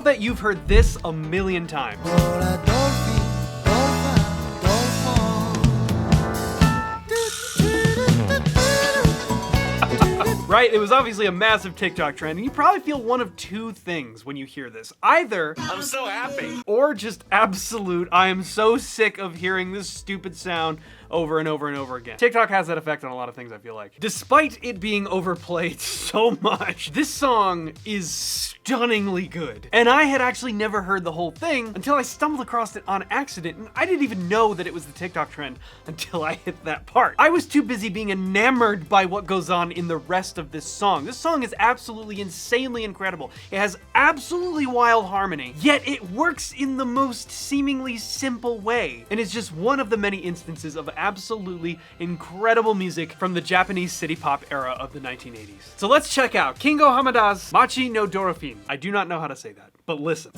bet you've heard this a million times. Right? It was obviously a massive TikTok trend, and you probably feel one of two things when you hear this. Either, I'm so happy, or just absolute, I am so sick of hearing this stupid sound over and over and over again. TikTok has that effect on a lot of things, I feel like. Despite it being overplayed so much, this song is stunningly good. And I had actually never heard the whole thing until I stumbled across it on accident, and I didn't even know that it was the TikTok trend until I hit that part. I was too busy being enamored by what goes on in the rest of this song. This song is absolutely insanely incredible. It has absolutely wild harmony, yet it works in the most seemingly simple way. And it's just one of the many instances of absolutely incredible music from the Japanese city pop era of the 1980s. So let's check out Kingo Hamada's Machi no Dorufin. I do not know how to say that, but listen.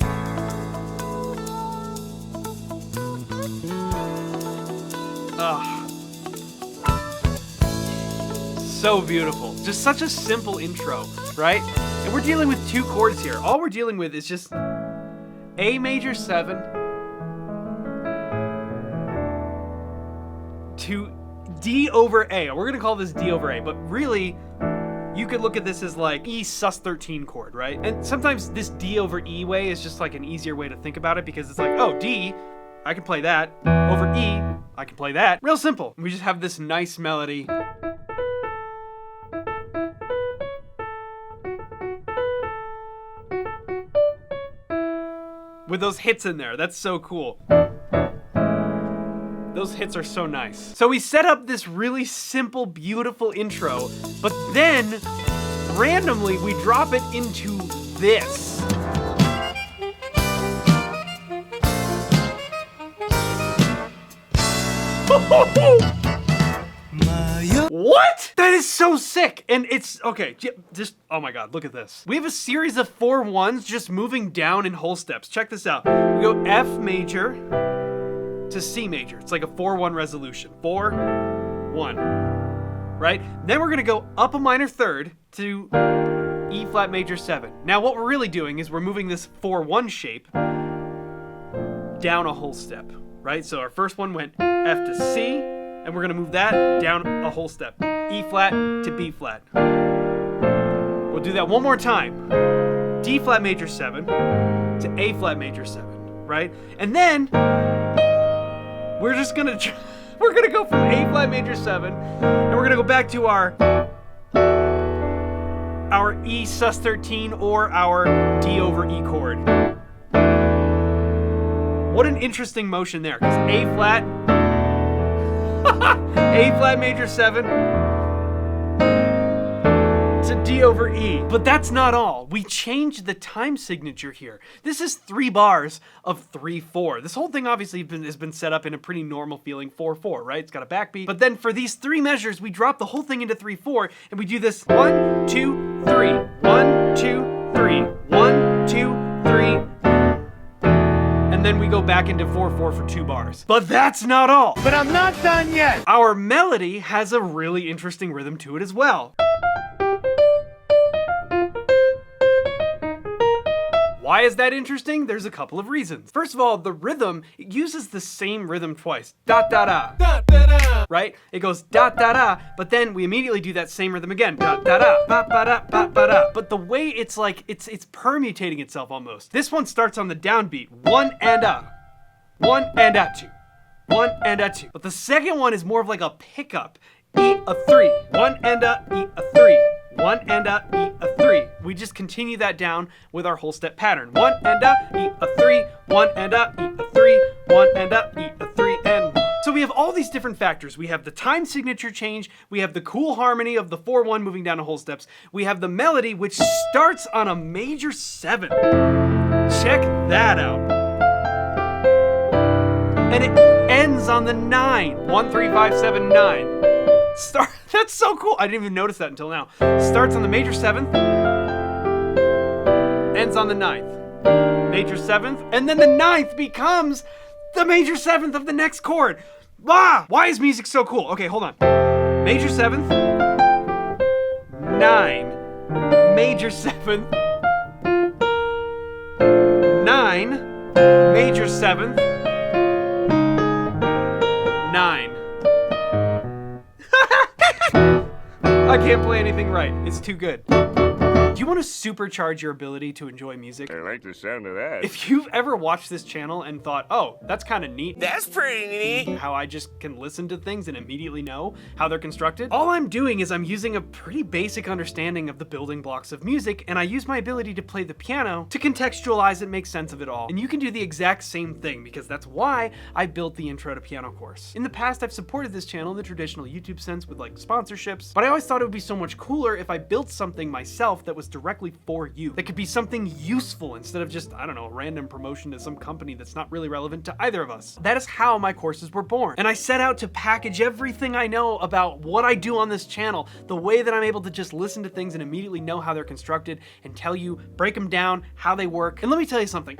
So beautiful. Just such a simple intro, right? And we're dealing with two chords here. All we're dealing with is just A major 7 to D over A. We're gonna call this D over A, but really, you could look at this as like E sus13 chord, right? And sometimes this D over E way is just like an easier way to think about it, because it's like, oh, D, I can play that. Over E, I can play that. Real simple. We just have this nice melody. With those hits in there. That's so cool. Those hits are so nice. So we set up this really simple, beautiful intro, but then randomly we drop it into this. What? That is so sick. And it's, okay, just, oh my God, look at this. We have a series of 4 1s just moving down in whole steps. Check this out. We go F major to C major. It's like a 4-1 resolution. 4-1, right? Then we're gonna go up a minor third to E flat major 7. Now what we're really doing is we're moving this 4-1 shape down a whole step, right? So our first one went F to C, and we're gonna move that down a whole step. E flat to B flat. We'll do that one more time. D flat major 7 to A flat major 7, right? And then we're just gonna we're gonna go from A flat major 7, and we're gonna go back to our E sus13 or our D over E chord. What an interesting motion there, because A flat, A flat major 7 to D over E. But that's not all. We changed the time signature here. This is 3 bars of 3/4. This whole thing obviously has been set up in a pretty normal feeling 4/4, right? It's got a backbeat. But then for these 3 measures, we drop the whole thing into 3/4, and we do this 1, 2, 3, 1, 2, 3, 1, 2, 3. And then we go back into 4/4 for 2 bars. But that's not all. But I'm not done yet. Our melody has a really interesting rhythm to it as well. Why is that interesting? There's a couple of reasons. First of all, the rhythm, it uses the same rhythm twice. Da da da. Da da da. Right? It goes da da da, but then we immediately do that same rhythm again. Da da da. Ba ba da ba ba da. But the way it's like it's permutating itself almost. This one starts on the downbeat. 1 and a. 1 and a 2. 1 and a 2. But the second one is more of like a pickup. E a 3. 1 and a E a 3. 1 and a E a 3. We just continue that down with our whole step pattern. 1 and a E a 3. 1 and a E a 3. 1 and a E a 3 and 1. So we have all these different factors. We have the time signature change. We have the cool harmony of the 4-1 moving down a whole steps. We have the melody, which starts on a major 7. Check that out. And it ends on the 9. 1, 3, 5, 7, 9. That's so cool. I didn't even notice that until now. Starts on the major 7th, ends on the 9th. Major 7th, and then the 9th becomes the major 7th of the next chord. Ah! Why is music so cool? Okay, hold on. Major 7th, 9, major 7th, 9, major 7th, 9. I can't play anything right. It's too good. Do you want to supercharge your ability to enjoy music? I like the sound of that. If you've ever watched this channel and thought, oh, that's kind of neat. That's pretty neat. How I just can listen to things and immediately know how they're constructed. All I'm doing is I'm using a pretty basic understanding of the building blocks of music, and I use my ability to play the piano to contextualize and make sense of it all. And you can do the exact same thing, because that's why I built the Intro to Piano course. In the past, I've supported this channel in the traditional YouTube sense with like sponsorships, but I always thought it would be so much cooler if I built something myself that was directly for you, that could be something useful instead of just, I don't know, a random promotion to some company that's not really relevant to either of us. That is how my courses were born. And I set out to package everything I know about what I do on this channel, the way that I'm able to just listen to things and immediately know how they're constructed and tell you, break them down, how they work. And let me tell you something.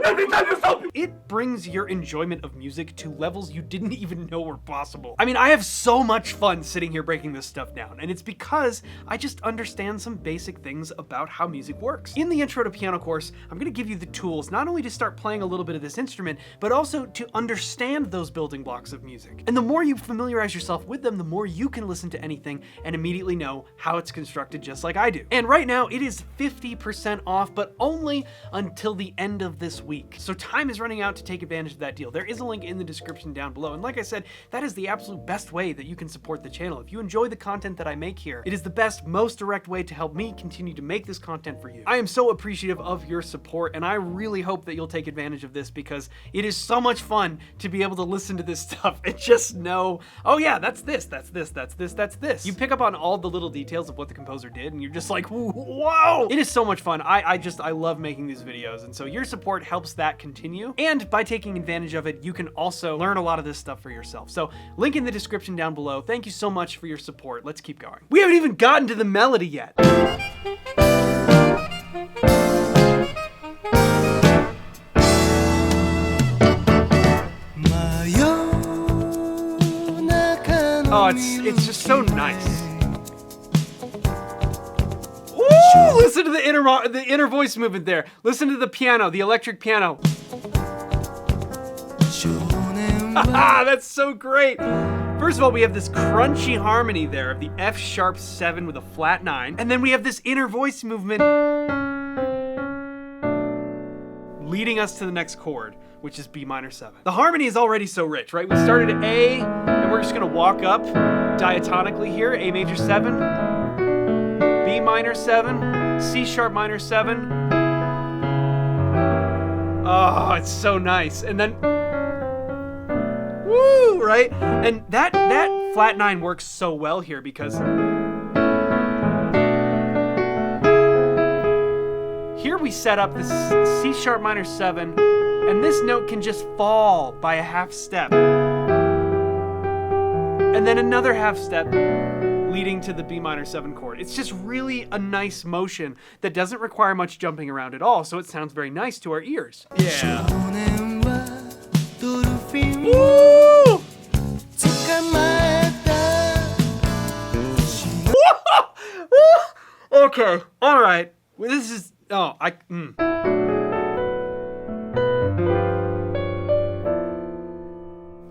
It brings your enjoyment of music to levels you didn't even know were possible. I mean, I have so much fun sitting here breaking this stuff down, and it's because I just understand some basic things about how music works. In the Intro to Piano course, I'm going to give you the tools not only to start playing a little bit of this instrument, but also to understand those building blocks of music. And the more you familiarize yourself with them, the more you can listen to anything and immediately know how it's constructed, just like I do. And right now it is 50% off, but only until the end of this week. So time is running out to take advantage of that deal. There is a link in the description down below. And like I said, that is the absolute best way that you can support the channel. If you enjoy the content that I make here, it is the best, most direct way to help me continue to make this content for you. I am so appreciative of your support, and I really hope that you'll take advantage of this, because it is so much fun to be able to listen to this stuff and just know, oh yeah, that's this, that's this, that's this, that's this. You pick up on all the little details of what the composer did, and you're just like, whoa! It is so much fun. I love making these videos, and so your support helps that continue. And by taking advantage of it, you can also learn a lot of this stuff for yourself. So link in the description down below. Thank you so much for your support. Let's keep going. We haven't even gotten to the melody yet. Oh, it's just so nice. Ooh, listen to the inner voice movement there. Listen to the piano, the electric piano. That's so great. First of all, we have this crunchy harmony there of the F sharp 7 with a flat 9, and then we have this inner voice movement leading us to the next chord, which is B minor 7. The harmony is already so rich, right? We started at A, and we're just gonna walk up diatonically here, A major 7, B minor 7, C sharp minor 7. Oh, it's so nice. And then, woo, right? And that flat 9 works so well here because here we set up this C sharp minor 7, and this note can just fall by a half step. And then another half step leading to the B minor 7 chord. It's just really a nice motion that doesn't require much jumping around at all, so it sounds very nice to our ears. Yeah. Woo! Okay, all right. Well, this is,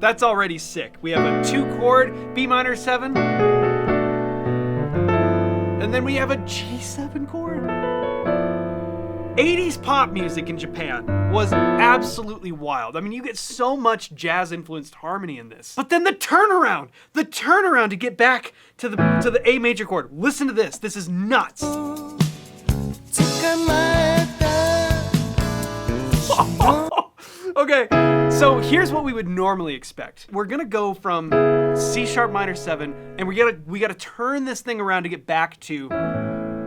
That's already sick. We have a 2 chord B minor 7, and then we have a G7 chord. 80s pop music in Japan was absolutely wild. I mean, you get so much jazz-influenced harmony in this. But then the turnaround to get back to the A major chord. Listen to this. This is nuts. Okay, so here's what we would normally expect. We're gonna go from C sharp minor 7, and we gotta turn this thing around to get back to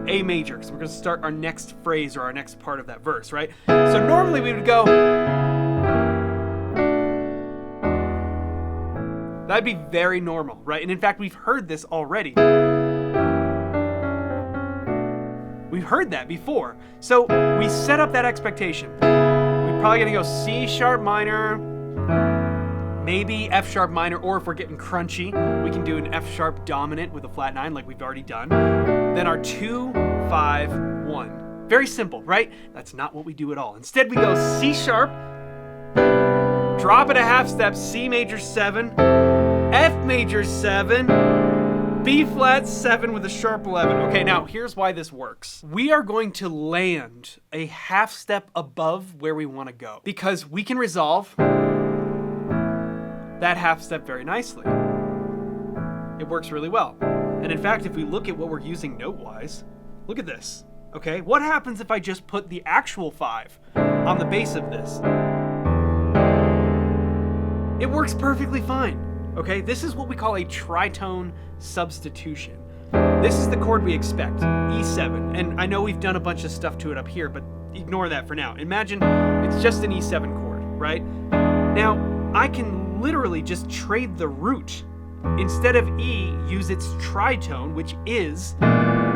A major, so we're gonna start our next phrase or our next part of that verse, right? So normally we would go, that'd be very normal, right? And in fact, we've heard this already. We've heard that before. So we set up that expectation. We're probably gonna go C sharp minor, maybe F sharp minor, or if we're getting crunchy, we can do an F sharp dominant with a flat 9 like we've already done. Then our 2, 5, 1. Very simple, right? That's not what we do at all. Instead, we go C sharp drop it a half step, C major 7, F major 7, B flat 7 with a sharp 11. Okay, now here's why this works. We are going to land a half step above where we want to go because we can resolve that half step very nicely. It works really well. And in fact, if we look at what we're using note-wise, look at this. Okay, what happens if I just put the actual 5 on the base of this? It works perfectly fine. Okay, this is what we call a tritone substitution. This is the chord we expect, E7. And I know we've done a bunch of stuff to it up here, but ignore that for now. Imagine it's just an E7 chord, right? Now, I can literally just trade the root. Instead of E, use its tritone, which is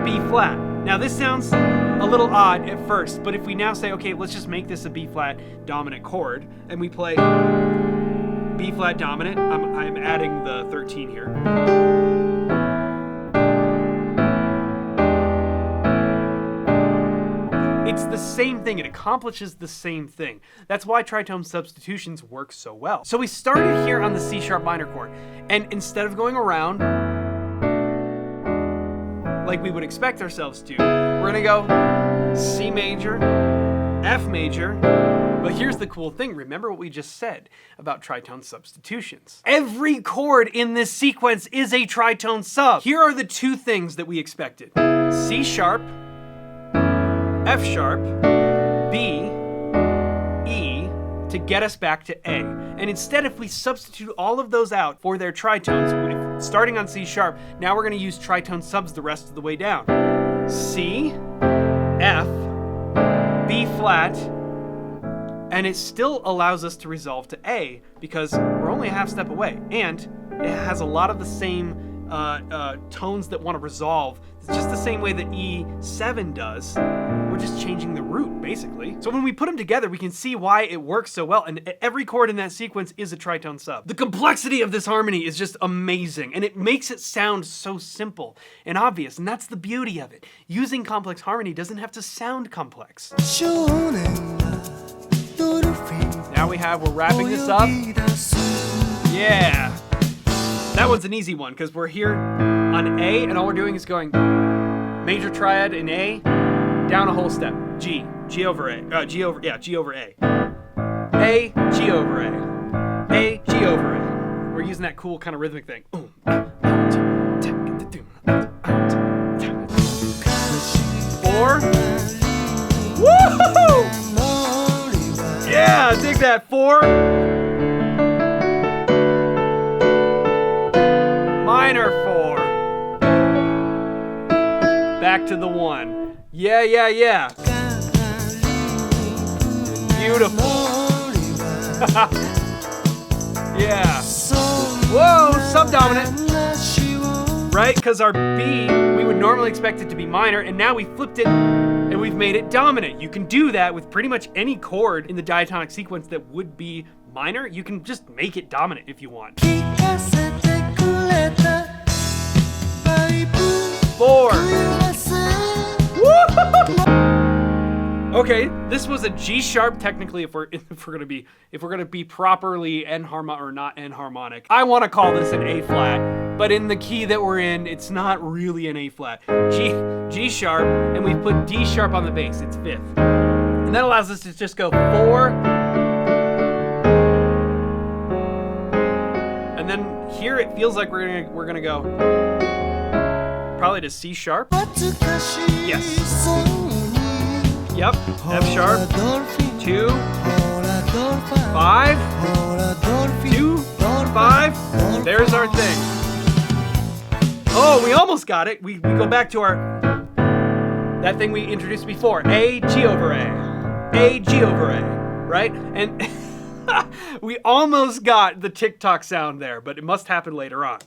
B flat. Now this sounds a little odd at first, but if we now say, okay, let's just make this a B flat dominant chord, and we play B flat dominant, I'm adding the 13 here. It's the same thing, it accomplishes the same thing. That's why tritone substitutions work so well. So we started here on the C sharp minor chord, and instead of going around like we would expect ourselves to, we're gonna go C major, F major, but here's the cool thing, remember what we just said about tritone substitutions. Every chord in this sequence is a tritone sub. Here are the two things that we expected. C sharp, F sharp, B, E, to get us back to A. And instead, if we substitute all of those out for their tritones, starting on C sharp, now we're gonna use tritone subs the rest of the way down. C, F, B flat, and it still allows us to resolve to A because we're only a half step away. And it has a lot of the same tones that want to resolve. It's just the same way that E7 does. We're just changing the root, basically. So when we put them together, we can see why it works so well, and every chord in that sequence is a tritone sub. The complexity of this harmony is just amazing, and it makes it sound so simple and obvious, and that's the beauty of it. Using complex harmony doesn't have to sound complex. Now we're wrapping this up. Yeah. That one's an easy one because we're here on A and all we're doing is going major triad in A, down a whole step. G over A. G over A. A, G over A. A, G over A. We're using that cool kind of rhythmic thing. 4. Woo! Yeah, dig that. 4. Minor 4. Back to the 1. Yeah. Beautiful. Yeah. Whoa, subdominant. Right? Because our B, we would normally expect it to be minor, and now we flipped it and we've made it dominant. You can do that with pretty much any chord in the diatonic sequence that would be minor. You can just make it dominant if you want. 4. Okay, this was a G sharp technically if we're gonna be properly enharmonic. I want to call this an A flat, but in the key that we're in, it's not really an A flat. G sharp, and we put D sharp on the bass. It's 5th, and that allows us to just go 4, and then here it feels like we're gonna go probably to C sharp. Yes. Yep. F sharp. 2. 5. 2. 5. There's our thing. Oh, we almost got it. We go back to that thing we introduced before. A, G over A. A, G over A. Right? And we almost got the tick-tock sound there, but it must happen later on.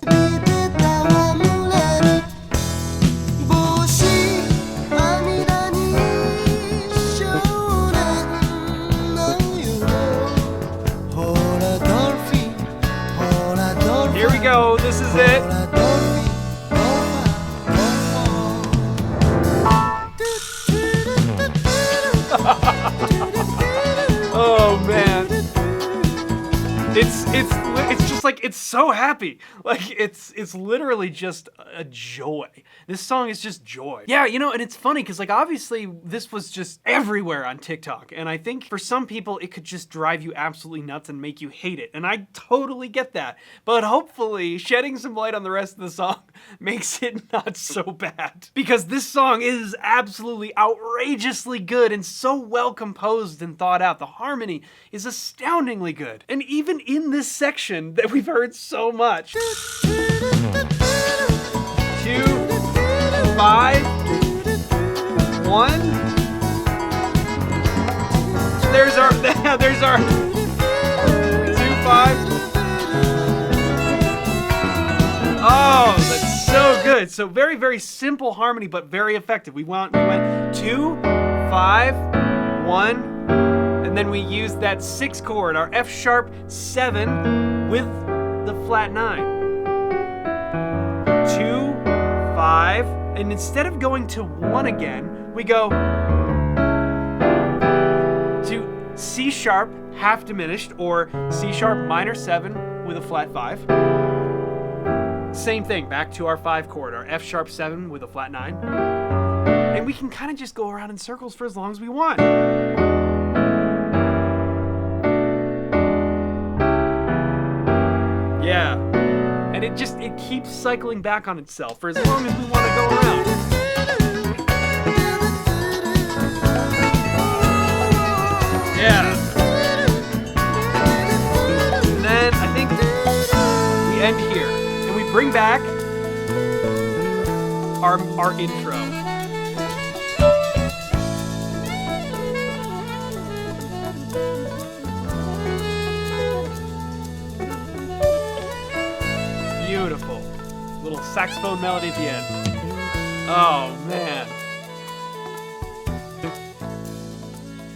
Here we go, this is it. Oh man. It's just like, it's so happy. Like, it's literally just a joy. This song is just joy. Yeah, you know, and it's funny because, like, obviously this was just everywhere on TikTok, and I think for some people it could just drive you absolutely nuts and make you hate it, and I totally get that. But hopefully shedding some light on the rest of the song makes it not so bad, because this song is absolutely outrageously good and so well composed and thought out. The harmony is astoundingly good, and even in this section that we've heard so much. 2, 5, 1. There's our 2, 5. Oh, that's so good. So very, very simple harmony, but very effective. We went 2, 5, 1. And then we used that 6 chord, our F sharp 7 with the flat 9. 2, 5, and instead of going to 1 again, we go to C sharp half diminished, or C sharp minor 7 with a flat 5. Same thing, back to our 5 chord, our F sharp 7 with a flat 9. And we can kind of just go around in circles for as long as we want. Yeah, and it keeps cycling back on itself for as long as we want to go around. Yeah. And then I think we end here, and we bring back our intro. Beautiful. Little saxophone melody at the end. Oh, man.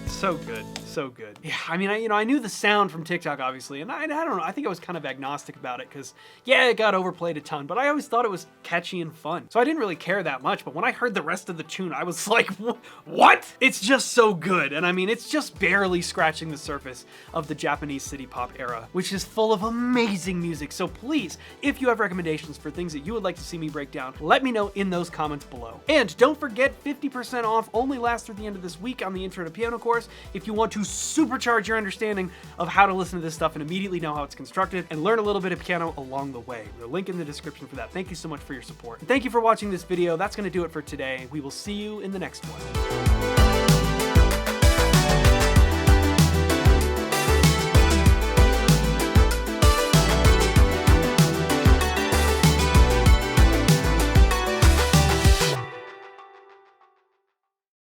So good. So good. Yeah, I mean, I knew the sound from TikTok, obviously, and I don't know, I think I was kind of agnostic about it, because, yeah, it got overplayed a ton, but I always thought it was catchy and fun. So I didn't really care that much, but when I heard the rest of the tune, I was like, what? It's just so good, and I mean, it's just barely scratching the surface of the Japanese city pop era, which is full of amazing music. So please, if you have recommendations for things that you would like to see me break down, let me know in those comments below. And don't forget, 50% off only lasts through the end of this week on the Intro to Piano course if you want to supercharge your understanding of how to listen to this stuff and immediately know how it's constructed and learn a little bit of piano along the way. There's a link in the description for that. Thank you so much for your support. And thank you for watching this video. That's going to do it for today. We will see you in the next one.